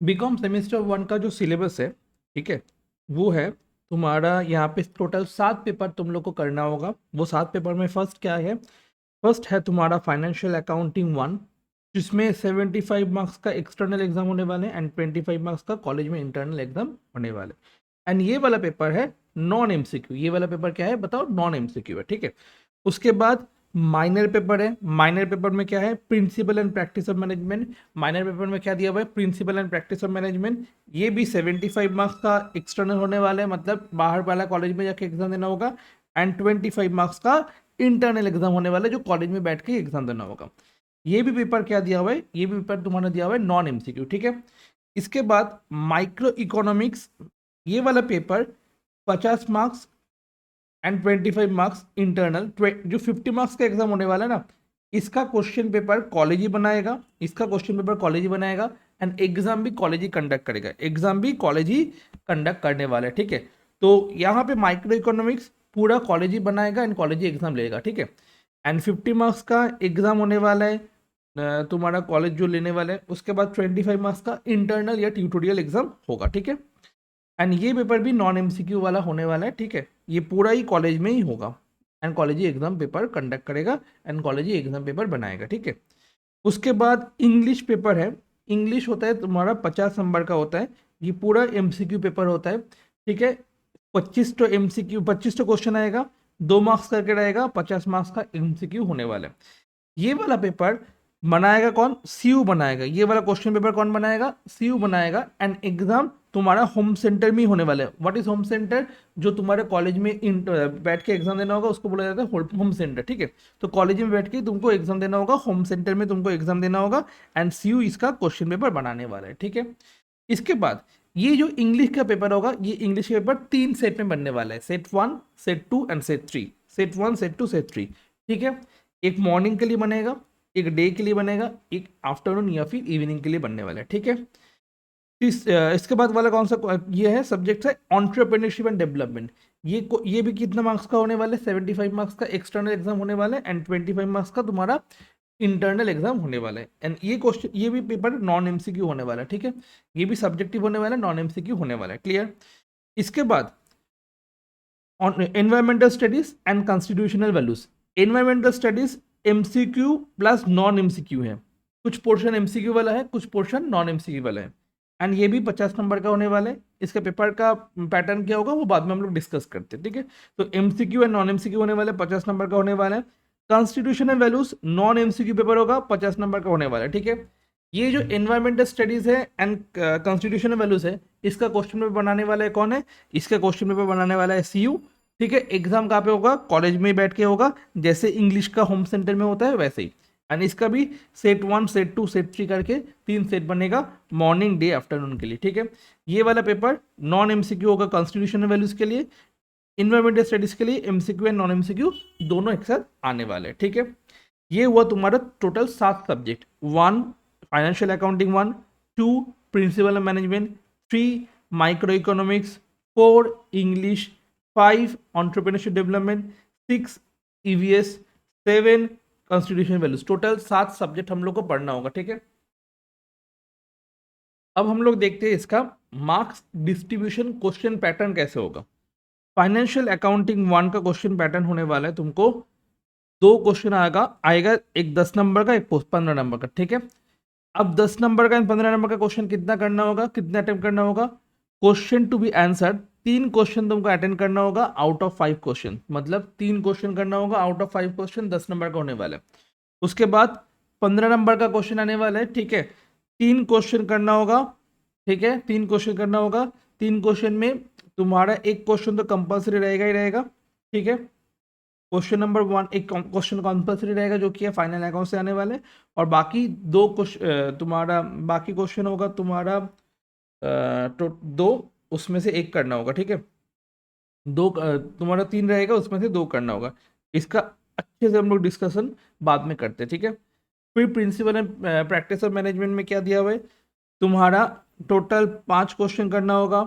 BCom semester 1 का जो syllabus है, ठीक है, वो है तुम्हारा यहाँ पे टोटल 7 पेपर तुम लोग को करना होगा। वो 7 पेपर में फर्स्ट क्या है? फर्स्ट है तुम्हारा फाइनेंशियल अकाउंटिंग 1, जिसमें 75 मार्क्स का एक्सटर्नल एग्जाम होने वाले हैं एंड 25 मार्क्स का कॉलेज में इंटरनल एग्जाम होने वाले। एंड ये वाला पेपर है नॉन एमसीक्यू। ये वाला पेपर क्या है बताओ? नॉन एमसीक्यू है, ठीक है। उसके बाद माइनर पेपर है। माइनर पेपर में क्या है? Principle and practice of management. Minor paper में क्या दिया हुआ है? Principle and practice of management. ये भी 75 मार्क्स का एक्सटर्नल होने वाला है, मतलब बाहर वाला कॉलेज में जाके एग्जाम देना होगा। एंड 25 मार्क्स का इंटरनल एग्जाम होने वाला है, जो कॉलेज में बैठ के एग्जाम देना होगा। ये भी पेपर क्या दिया हुआ है? ये भी पेपर तुम्हारा दिया हुआ है नॉन एमसीक्यू, ठीक है। इसके बाद माइक्रो इकोनॉमिक्स, ये वाला paper 50 marks and 25 marks internal. जो 50 मार्क्स का एग्जाम होने वाला है ना, इसका क्वेश्चन पेपर कॉलेज ही बनाएगा। इसका क्वेश्चन पेपर कॉलेज ही बनाएगा एंड एग्जाम भी कॉलेज ही कंडक्ट करेगा। एग्जाम भी कॉलेज ही कंडक्ट करने वाला है, ठीक है। तो यहाँ पे माइक्रो इकोनॉमिक्स पूरा कॉलेज ही बनाएगा एंड कॉलेज ही एग्जाम लेगा, ठीक है। एंड 50 मार्क्स का एग्जाम होने वाला है तुम्हारा कॉलेज जो लेने वाला है। उसके बाद 25 मार्क्स का इंटरनल या ट्यूटोरियल एग्जाम होगा, ठीक है। एंड ये पेपर भी नॉन एमसीक्यू वाला होने वाला है, ठीक है। ये पूरा ही कॉलेज में ही होगा एंड कॉलेज ही एग्जाम पेपर कंडक्ट करेगा एंड कॉलेज ही एग्जाम पेपर बनाएगा, ठीक है। उसके बाद इंग्लिश पेपर है। इंग्लिश होता है तुम्हारा 50 नंबर का होता है। ये पूरा एमसीक्यू पेपर होता है, ठीक है। 25 तो क्वेश्चन आएगा, 2 मार्क्स करके रहेगा, 50 मार्क्स का एमसीक्यू होने वाला है। ये वाला पेपर बनाएगा कौन? सीयू बनाएगा। ये वाला क्वेश्चन पेपर कौन बनाएगा? सीयू बनाएगा। एंड एग्जाम तुम्हारा होम सेंटर में ही होने वाला है। What is home centre? जो तुम्हारे कॉलेज में बैठ के एग्जाम देना होगा उसको बोला जाता है होम सेंटर, ठीक है। तो कॉलेज में बैठ के तुमको एग्जाम देना होगा, होम सेंटर में तुमको एग्जाम देना होगा एंड सीयू इसका क्वेश्चन पेपर बनाने वाला है, ठीक है। इसके बाद ये जो इंग्लिश का पेपर होगा, ये इंग्लिश का पेपर 3 सेट में बनने वाला है। Set 1, set 2 and set 3। Set 1, set 2, set 3, ठीक है। एक मॉर्निंग के लिए बनेगा, एक डे के लिए बनेगा, एक आफ्टरनून या फिर इवनिंग के लिए बनने वाला है, ठीक है। इसके बाद वाला कौन सा ये है? सब्जेक्ट है एंटरप्रेन्योरशिप एंड डेवलपमेंट। ये भी कितना मार्क्स का होने वाला है? 75 मार्क्स का एक्सटर्नल एग्जाम होने वाला है एंड 25 मार्क्स का तुम्हारा इंटरनल एग्जाम होने वाला है। एंड ये क्वेश्चन, ये भी पेपर नॉन एमसीक्यू होने वाला है, ठीक है। ये भी सब्जेक्टिव होने वाला है, नॉन एमसीक्यू होने वाला है, क्लियर। इसके बाद environmental studies and constitutional values. Environmental studies MCQ plus non MCQ है। कुछ पोर्शन एमसीक्यू वाला है, कुछ पोर्शन नॉन एमसीक्यू वाला है। एंड ये भी 50 नंबर का होने वाला है। इसका पेपर का पैटर्न क्या होगा वो बाद में हम लोग डिस्कस करते हैं, ठीक है। तो एमसीक्यू एंड नॉन एमसीक्यू होने वाले, 50 नंबर का होने वाला है। Constitutional values non MCQ paper होगा, 50 नंबर का होने वाला है, ठीक है। ये जो एनवायरमेंटल स्टडीज है एंड कॉन्स्टिट्यूशनल वैल्यूज है, इसका क्वेश्चन पेपर बनाने वाला है कौन है? इसका क्वेश्चन पेपर बनाने वाला है सीयू, ठीक है। एग्जाम कहाँ पे होगा? कॉलेज में बैठ के होगा, जैसे इंग्लिश का होम सेंटर में होता है वैसे ही। एंड इसका भी सेट 1, सेट 2, सेट 3 करके 3 सेट बनेगा मॉर्निंग, डे, आफ्टरनून के लिए, ठीक है। ये वाला पेपर नॉन एमसीक्यू होगा कॉन्स्टिट्यूशनल वैल्यूज के लिए। इन्वायरमेंटल स्टडीज के लिए एमसीक्यू एंड नॉन एमसीक्यू दोनों एक साथ आने वाले हैं, ठीक है। ये हुआ तुम्हारा total 7 subject. 1 financial accounting 1, 2 principle management, 3 micro economics, 4 English, 5 entrepreneurship development, 6 EVS, 7 constitution values. Total 7 subject हम लोग को पढ़ना होगा, ठीक है। अब हम लोग देखते हैं इसका मार्क्स डिस्ट्रीब्यूशन क्वेश्चन पैटर्न कैसे होगा। फाइनेंशियल अकाउंटिंग 1 का क्वेश्चन पैटर्न होने वाला है, तुमको 2 क्वेश्चन आएगा, एक 10 नंबर का, एक 15 नंबर का, ठीक है। अब 10 नंबर का एंड 15 नंबर का क्वेश्चन कितना करना होगा, कितना अटेम्प्ट करना होगा? Question to be answered 3 question तुमको अटेंड करना होगा आउट ऑफ 5 क्वेश्चन, मतलब 3 क्वेश्चन करना होगा आउट ऑफ 5 क्वेश्चन, 10 नंबर का होने वाला है। उसके बाद 15 नंबर का क्वेश्चन आने वाला है, ठीक है। 3 क्वेश्चन करना होगा, ठीक है, 3 क्वेश्चन करना होगा। 3 क्वेश्चन में तुम्हारा एक क्वेश्चन तो कंपल्सरी रहेगा ही रहेगा, ठीक है। क्वेश्चन नंबर 1 एक क्वेश्चन कंपल्सरी रहेगा जो कि है फाइनल अकाउंट से आने वाले। और बाकी 2 क्वेश्चन तुम्हारा, बाकी क्वेश्चन होगा तुम्हारा तो 2, उसमें से एक करना होगा, ठीक है। 2 तुम्हारा 3 रहेगा, उसमें से 2 करना होगा। इसका अच्छे से हम लोग डिस्कशन बाद में करते हैं, ठीक है। फिर principle and practice of management में क्या दिया हुआ है? तुम्हारा टोटल 5 क्वेश्चन करना होगा,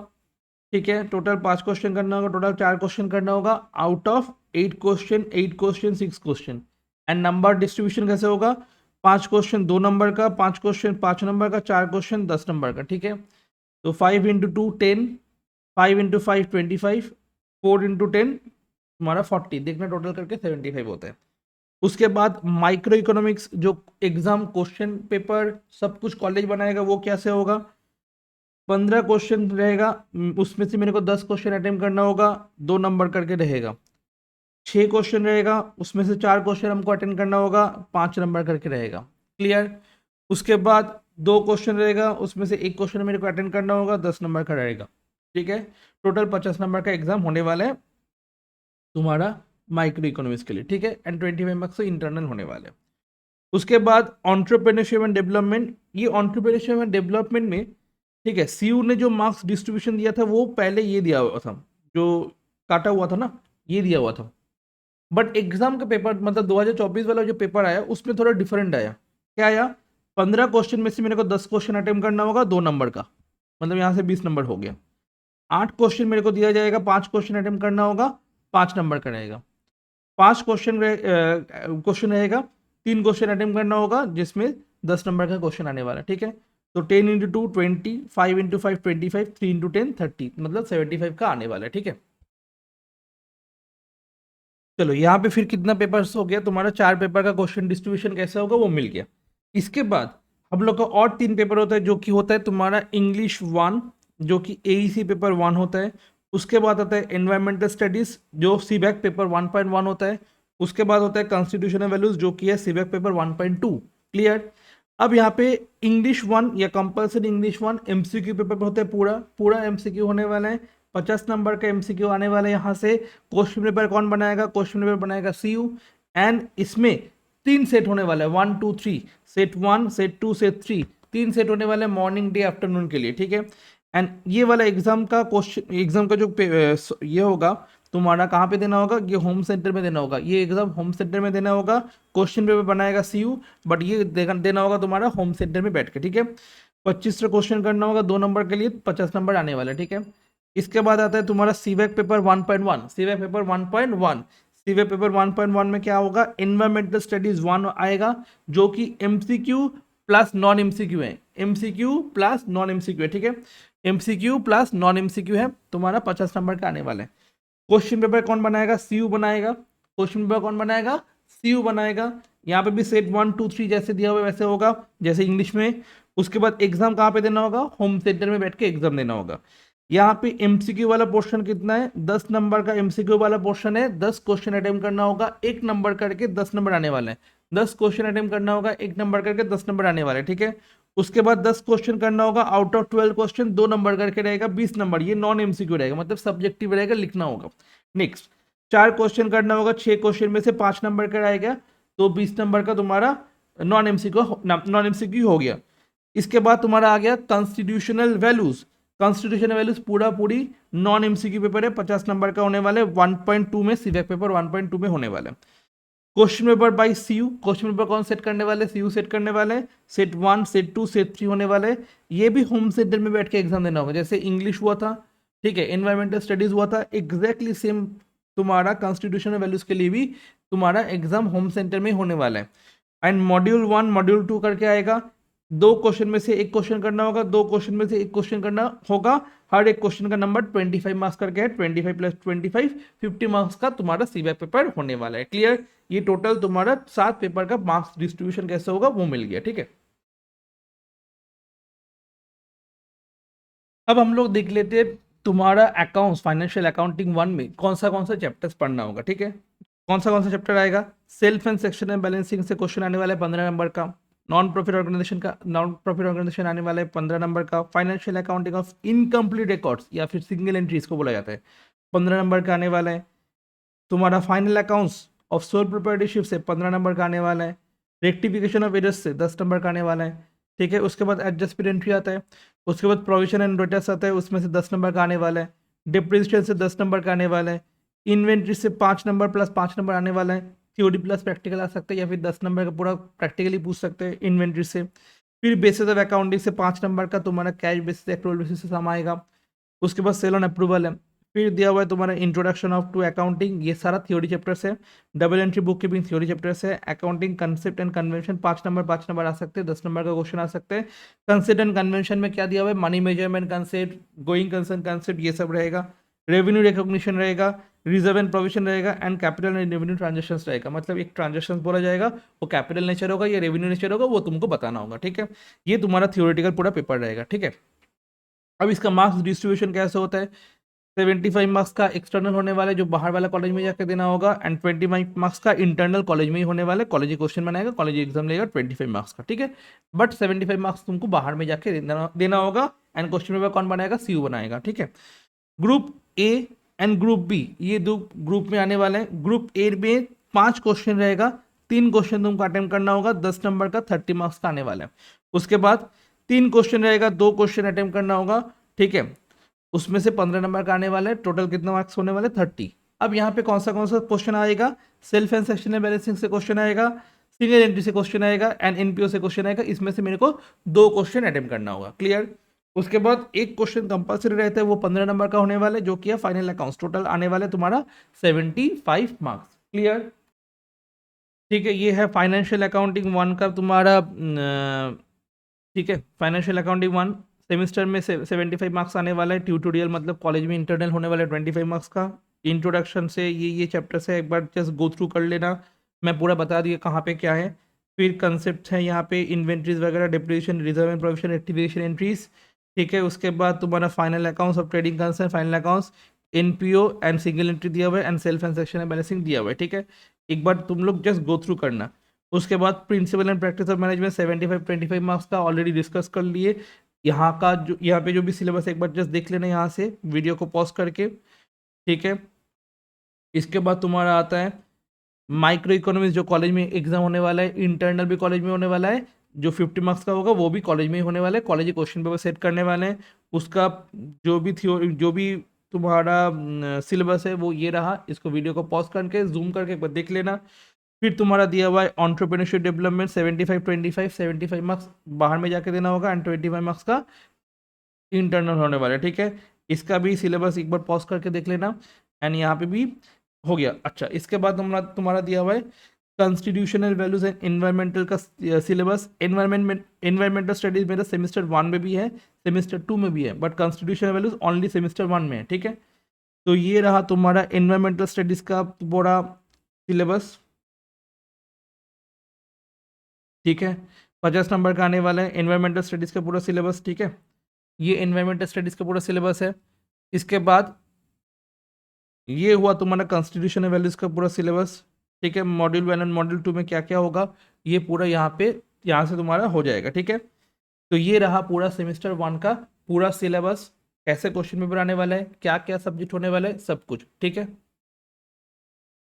ठीक है। टोटल 5 क्वेश्चन करना होगा, टोटल 4 क्वेश्चन करना होगा out of 8 question, 8 question, 6 question. And number distribution कैसे होगा? 5 क्वेश्चन 2 नंबर का, 5 क्वेश्चन 5 नंबर का, 4 क्वेश्चन 10 नंबर का, ठीक है। तो 5 इंटू 2 10, 5 इंटू 5 25, 4 इंटू 10 तुम्हारा 40, देखना टोटल करके 75 होता है। उसके बाद माइक्रो इकोनॉमिक्स जो एग्जाम क्वेश्चन पेपर सब कुछ कॉलेज बनाएगा वो कैसे होगा, 15 क्वेश्चन रहेगा, उसमें से मेरे को 10 क्वेश्चन अटेम्प्ट करना होगा, 2 नंबर करके रहेगा। 6 क्वेश्चन रहेगा, उसमें से 4 क्वेश्चन हमको अटेंड करना होगा, 5 नंबर करके रहेगा। क्लियर। उसके बाद 2 क्वेश्चन रहेगा, उसमें से 1 क्वेश्चन मेरे को अटेंड करना होगा, 10 नंबर का रहेगा, ठीक है। टोटल 50 नंबर का एग्जाम होने वाला है तुम्हारा माइक्रो इकोनॉमिक्स के लिए, ठीक है। एंड 25 मार्क्स इंटरनल होने वाले हैं। उसके बाद एंटरप्रेन्योरशिप एंड डेवलपमेंट, ये एंटरप्रेन्योरशिप एंड डेवलपमेंट में, ठीक है, सीयू ने जो मार्क्स डिस्ट्रीब्यूशन दिया था वो पहले ये दिया हुआ था, जो काटा हुआ था ना, ये दिया हुआ था। बट एग्जाम का पेपर मतलब 2024 वाला जो पेपर आया उसमें थोड़ा डिफरेंट आया। क्या आया, 15 क्वेश्चन में से मेरे को 10 क्वेश्चन अटेम्प्ट करना होगा, 2 नंबर का, मतलब यहाँ से 20 नंबर हो गया। 8 क्वेश्चन मेरे को दिया जाएगा, 5 क्वेश्चन अटेम्प्ट करना होगा, 5 नंबर का रहेगा। 5 क्वेश्चन रहेगा, 3 क्वेश्चन अटेम्प्ट करना होगा, जिसमें 10 नंबर का क्वेश्चन आने वाला है, ठीक है। तो 10 इंटू 2 20, 5 इंटू 5 25, 3 इंटू 10 30, मतलब 75 का आने वाला है, ठीक है। चलो यहाँ पे फिर कितना पेपर्स हो गया तुम्हारा, 4 पेपर का क्वेश्चन डिस्ट्रीब्यूशन कैसे होगा वो मिल गया। इसके बाद हम लोग का और 3 पेपर होता है, जो कि होता है तुम्हारा इंग्लिश 1, जो कि एईसी पेपर 1 होता है। उसके बाद आता है एनवायरमेंटल स्टडीज, जो सीबैक पेपर 1.1 होता है। उसके बाद होता है कॉन्स्टिट्यूशनल वैल्यूज, जो कि है सीबैक पेपर 1.2। क्लियर। अब यहाँ पे इंग्लिश 1 या कंपल्सरी इंग्लिश 1 एमसीक्यू पेपर होता है, पूरा पूरा एमसीक्यू होने वाला है। 50 नंबर का एमसीक्यू आने वाला है यहाँ से। क्वेश्चन पेपर कौन बनाएगा, क्वेश्चन पेपर बनाएगा सीयू। एंड इसमें 3 सेट होने वाला है, 1 2 3, सेट 1 सेट 2 सेट 3, 3 सेट होने वाले हैं मॉर्निंग डे आफ्टरनून के लिए, ठीक है। एंड ये वाला एग्जाम का क्वेश्चन, एग्जाम का जो ये होगा तुम्हारा कहाँ पे देना होगा, ये होम सेंटर में देना होगा, ये एग्जाम होम सेंटर में देना होगा। क्वेश्चन पेपर बनाएगा सीयू, बट ये देना होगा तुम्हारा होम सेंटर में बैठ के, ठीक है। 25 से क्वेश्चन करना होगा, 2 नंबर के लिए 50 नंबर आने वाला है, ठीक है। इसके बाद आता है तुम्हारा सीवैक पेपर 1.1, सीवैक पेपर 1.1, सीवैक पेपर 1.1 में क्या होगा, एनवायरमेंटल स्टडीज 1 आएगा, जो कि एमसीक्यू प्लस नॉन एमसीक्यू है, एमसीक्यू प्लस नॉन एमसीक्यू है, ठीक है। एमसीक्यू प्लस नॉन एमसीक्यू है तुम्हारा, 50 नंबर का आने वाला है। क्वेश्चन पेपर कौन बनाएगा, सीयू बनाएगा। क्वेश्चन पेपर कौन बनाएगा, सीयू बनाएगा। यहाँ पे भी सेट 1 2 3 जैसे दिया हुआ वैसे होगा, जैसे इंग्लिश में। उसके बाद एग्जाम कहाँ पे देना होगा, होम सेंटर में बैठ के एग्जाम देना होगा। यहाँ पे एमसीक्यू वाला पोर्शन कितना है, 10 नंबर का एमसीक्यू वाला पोर्शन है, 10 क्वेश्चन अटेम्प्ट करना होगा, 1 नंबर करके 10 नंबर आने वाले हैं। 10 क्वेश्चन अटेम्प्ट करना होगा, 1 नंबर करके 10 नंबर आने वाले हैं, ठीक है। उसके बाद 10 क्वेश्चन करना होगा, आउट ऑफ 12 क्वेश्चन 2 नंबर करके रहेगा, 20 नंबर, ये नॉन एमसीक्यू रहेगा, मतलब सब्जेक्टिव रहेगा, लिखना होगा। नेक्स्ट 4 क्वेश्चन करना होगा, 6 क्वेश्चन में से 5 नंबर का रहेगा, तो 20 नंबर का तुम्हारा नॉन एमसीक्यू हो गया। इसके बाद तुम्हारा आ गया कॉन्स्टिट्यूशनल वैल्यूज। कॉन्स्टिट्यूशनल वैल्यूज पूरा पूरी नॉन एमसीक्यू पेपर है, 50 नंबर का होने वाले, 1.2 में सीवैक पेपर 1.2 में होने वाला है। Question paper by CU, question paper कौन सेट करने वाले, सीयू सेट करने वाले, सेट 1 सेट 2 सेट 3 होने वाले। ये भी होम सेंटर में बैठ के एग्जाम देना होगा, जैसे इंग्लिश हुआ था, ठीक है, एनवायरमेंटल स्टडीज हुआ था, एग्जैक्टली सेम तुम्हारा कॉन्स्टिट्यूशनल वैल्यूज के लिए भी तुम्हारा एग्जाम होम सेंटर में होने वाला है। एंड मॉड्यूल 1 मॉड्यूल 2 करके आएगा, 2 क्वेश्चन में से 1 क्वेश्चन करना होगा, 2 क्वेश्चन में से 1 क्वेश्चन करना होगा। हर एक क्वेश्चन का नंबर 25 मार्क्स करके है, 25 प्लस 25 50 मार्क्स का तुम्हारा सीवैक पेपर होने वाला है। क्लियर। ये टोटल तुम्हारा 7 पेपर का मार्क्स डिस्ट्रीब्यूशन कैसे होगा वो मिल गया, ठीक है। अब हम लोग देख लेते हैं तुम्हारा अकाउंट्स फाइनेंशियल अकाउंटिंग 1 में कौन सा चैप्टर्स पढ़ना होगा, ठीक है। कौन सा चैप्टर आएगा, self and section and balancing से क्वेश्चन आने वाला है 15 नंबर का। नॉन प्रॉफिट ऑर्गेनाइजेशन आने वाला है 15 नंबर का। Financial accounting of incomplete records या फिर सिंगल एंट्री इसको बोला जाता है, 15 नंबर का आने वाला है। तुम्हारा final accounts of sole proprietorship से 15 नंबर का आने वाला है। रेक्टिफिकेशन ऑफ एरर्स से 10 नंबर का आने वाला है, ठीक है। उसके बाद एडजस्टमेंट एंट्री आता है, उसके बाद प्रोविजन एंड डेटर्स आता है, उसमें से 10 नंबर का आने वाला है। डिप्रिसिएशन से 10 नंबर का आने वाला है। इन्वेंट्री से 5 नंबर प्लस 5 नंबर आने वाला है। थ्योरी प्लस प्रैक्टिकल आ सकता है, या फिर 10 नंबर का पूरा प्रैक्टिकली पूछ सकते हैं इन्वेंट्री से। फिर बेसिस ऑफ अकाउंटिंग से 5 नंबर का तुम्हारा कैश बेसिस एक्रूअल बेसिस से सम आएगा। उसके बाद सेल ऑन अप्रूवल है, फिर दिया हुआ है तुम्हारा इंट्रोडक्शन ऑफ टू अकाउंटिंग, ये सारा थ्योरी चैप्टर्स है। Double entry book keeping theory chapters है। Accounting concept and convention 5 number आ सकते हैं, 10 नंबर का क्वेश्चन आ सकते हैं। कंसेप्ट एंड कन्वेंशन में क्या दिया हुआ है, money measurement concept, going concern concept, ये सब रहेगा। रेवेन्यू रिकॉग्निशन रहेगा, रिजर्व एंड प्रोविजन रहेगा, and capital and revenue transaction रहेगा। मतलब एक ट्रांजेक्शन बोला जाएगा, वो कैपिटल नेचर होगा या रेवेन्यू नेचर होगा, वो तुमको बताना होगा, ठीक है। ये तुम्हारा थियोरेटिकल पूरा पेपर रहेगा, ठीक है। अब इसका मार्क्स डिस्ट्रीब्यूशन कैसे होता है, 75 मार्क्स का एक्सटर्नल होने वाला है जो बाहर वाला कॉलेज में जाकर देना होगा, एंड 25 मार्क्स का इंटरनल कॉलेज में ही होने वाला है, कॉलेज क्वेश्चन बनाएगा, कॉलेज एग्जाम लेगा 25 मार्क्स का, ठीक है। बट 75 मार्क्स तुमको बाहर में जाके देना होगा, एंड क्वेश्चन पेपर कौन बनाएगा, सीयू बनाएगा, ठीक है। Group A and group B, ये दो ग्रुप में आने वाले हैं। ग्रुप ए में 5 क्वेश्चन रहेगा, 3 क्वेश्चन तुमको अटेम्प्ट करना होगा, 10 नंबर का 30 मार्क्स का आने वाला है। उसके बाद 3 क्वेश्चन रहेगा, 2 क्वेश्चन अटेम्प्ट करना होगा, ठीक है, उसमें से 15 नंबर का आने वाला है। टोटल कितना मार्क्स होने वाले, 30। अब यहाँ पे कौन सा क्वेश्चन आएगा, सेल्फ एंड सेक्शनल बैलेंसिंग से क्वेश्चन आएगा, सिंगल एंट्री से क्वेश्चन आएगा, एंड एनपीओ से क्वेश्चन आएगा। इसमें से मेरे को 2 क्वेश्चन अटेम्प्ट करना होगा, क्लियर। उसके बाद एक क्वेश्चन कंपलसरी रहता है, वो 15 नंबर का होने वाला है, जो कि है फाइनल अकाउंट्स। टोटल आने वाले तुम्हारा 75 मार्क्स, क्लियर, ठीक है। ये है फाइनेंशियल अकाउंटिंग 1 का तुम्हारा, ठीक है, फाइनेंशियल अकाउंटिंग 1 सेमेस्टर में 75 मार्क्स आने वाला है। ट्यूटोरियल मतलब कॉलेज में इंटरनल होने वाला है 25 मार्क्स का। इंट्रोडक्शन से ये चैप्टर्स है, एक बार जस्ट गो थ्रू कर लेना, मैं पूरा बता दिया कहाँ पे क्या है। फिर कंसेप्ट है यहाँ पे, इन्वेंट्रीज वगैरह, depreciation, reserve and provision, activation entries, ठीक है। उसके बाद तुम्हारा final accounts of trading concern, final accounts, NPO and single entry दिया हुआ है, and self and section balancing दिया हुआ है, ठीक है। एक बार तुम लोग जस्ट गो थ्रू करना। उसके बाद principle and practice of management 25 marks का ऑलरेडी डिस्कस कर लिए। यहाँ का जो यहाँ पे जो भी सिलेबस एक बार जस्ट देख लेना यहाँ से वीडियो को पॉज करके, ठीक है। इसके बाद तुम्हारा आता है माइक्रो इकोनॉमिक्स, जो कॉलेज में एग्जाम होने वाला है, इंटरनल भी कॉलेज में होने वाला है, जो 50 मार्क्स का होगा वो भी कॉलेज में ही होने वाला है, कॉलेज क्वेश्चन पेपर सेट करने वाले हैं। उसका जो भी तुम्हारा सिलेबस है वो ये रहा, इसको वीडियो को पॉज करके जूम करके एक बार देख लेना। फिर तुम्हारा दिया हुआ है एंटरप्रेन्योरशिप डेवलपमेंट 75 मार्क्स बाहर में जाके देना होगा, एंड 25 मार्क्स का इंटरनल होने वाला है, ठीक है। इसका भी सिलेबस एक बार पॉज करके देख लेना, एंड यहाँ पे भी हो गया। अच्छा, इसके बाद तुम्हारा दिया हुआ है कॉन्स्टिट्यूशनल वैल्यूज एंड एनवायरमेंटल का सिलेबस। एनवायरमेंटल स्टडीज मेरा सेमेस्टर 1 में भी है, सेमेस्टर 2 में भी है, but constitutional values only semester 1 में है, ठीक है। तो ये रहा तुम्हारा एनवायरमेंटल स्टडीज का पूरा सिलेबस, ठीक है। 50 नंबर का आने वाला है एनवायरमेंटल स्टडीज़ का पूरा सिलेबस, ठीक है। ये एनवायरमेंटल स्टडीज़ का पूरा सिलेबस है। इसके बाद ये हुआ तुम्हारा कॉन्स्टिट्यूशनल वैल्यूज़ का पूरा सिलेबस, ठीक है। मॉड्यूल 1 एंड मॉड्यूल 2 में क्या क्या होगा ये पूरा यहाँ से तुम्हारा हो जाएगा, ठीक है। तो ये रहा पूरा सेमेस्टर 1 का पूरा सिलेबस, कैसे क्वेश्चन पेपर आने वाला है, क्या क्या सब्जेक्ट होने वाला है, सब कुछ, ठीक है।